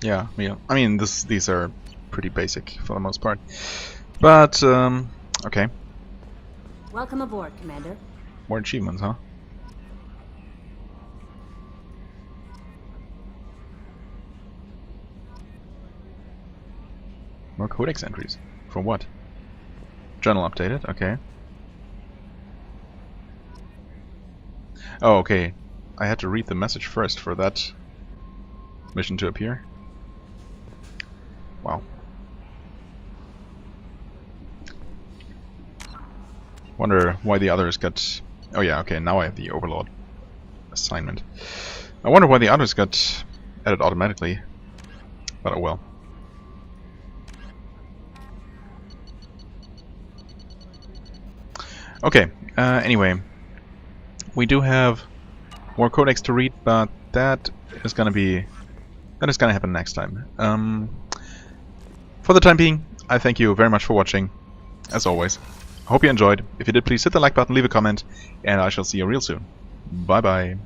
Yeah. I mean, these are pretty basic for the most part. But, okay. Welcome aboard, Commander. More achievements, huh? More Codex entries. For what? Journal updated, okay. Oh, okay. I had to read the message first for that mission to appear. Wow. Wonder why the others got... Oh yeah, okay, now I have the Overlord assignment. I wonder why the others got added automatically. But oh well. Okay, anyway. We do have more Codex to read, but that is gonna happen next time. For the time being, I thank you very much for watching, as always. I hope you enjoyed. If you did, please hit the like button, leave a comment, and I shall see you real soon. Bye bye.